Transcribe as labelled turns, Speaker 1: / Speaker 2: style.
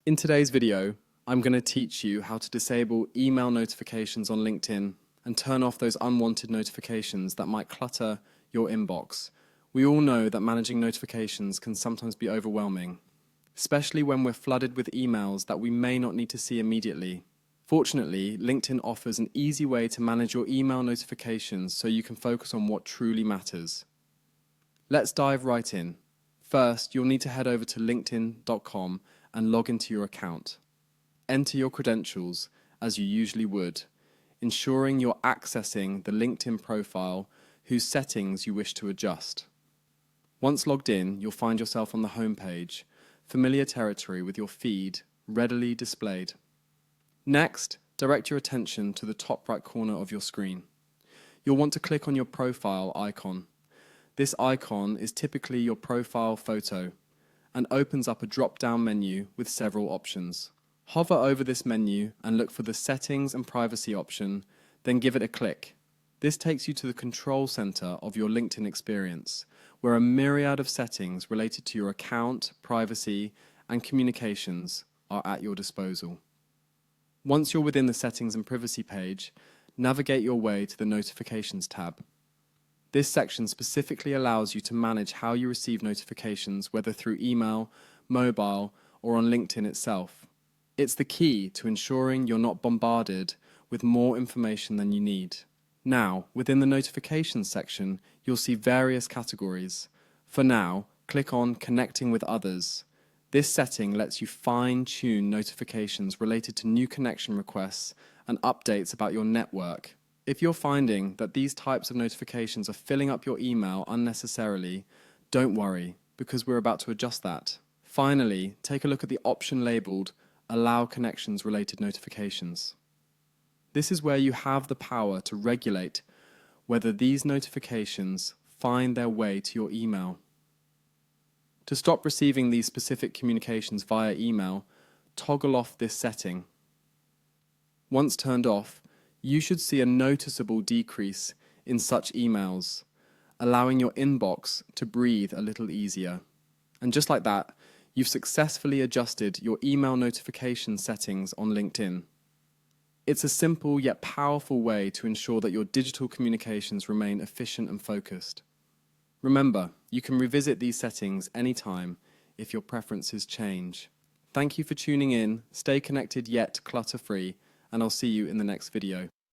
Speaker 1: In today's video, I'm going to teach you how to disable email notifications on LinkedIn and turn off those unwanted notifications that might clutter your inbox. We all know that managing notifications can sometimes be overwhelming, especially when we're flooded with emails that we may not need to see immediately. Fortunately, LinkedIn offers an easy way to manage your email notifications so you can focus on what truly matters. Let's dive right in. First, you'll need to head over to linkedin.com and log into your account. Enter your credentials as you usually would, ensuring you're accessing the LinkedIn profile whose settings you wish to adjust. Once logged in, you'll find yourself on the home page, familiar territory with your feed readily displayed. Next, direct your attention to the top right corner of your screen. You'll want to click on your profile icon. This icon is typically your profile photo and opens up a drop-down menu with several options. Hover over this menu and look for the Settings and Privacy option, then give it a click. This takes you to the control center of your LinkedIn experience, where a myriad of settings related to your account, privacy, and communications are at your disposal. Once you're within the Settings and Privacy page, navigate your way to the Notifications tab. This section specifically allows you to manage how you receive notifications, whether through email, mobile, or on LinkedIn itself. It's the key to ensuring you're not bombarded with more information than you need. Now, within the Notifications section, you'll see various categories. For now, click on Connecting with Others. This setting lets you fine-tune notifications related to new connection requests and updates about your network. If you're finding that these types of notifications are filling up your email unnecessarily, don't worry, because we're about to adjust that. Finally, take a look at the option labeled Allow Connections Related Notifications. This is where you have the power to regulate whether these notifications find their way to your email. To stop receiving these specific communications via email, toggle off this setting. Once turned off, you should see a noticeable decrease in such emails, allowing your inbox to breathe a little easier. And just like that, you've successfully adjusted your email notification settings on LinkedIn. It's a simple yet powerful way to ensure that your digital communications remain efficient and focused. Remember, you can revisit these settings anytime if your preferences change. Thank you for tuning in, stay connected yet clutter-free, and I'll see you in the next video.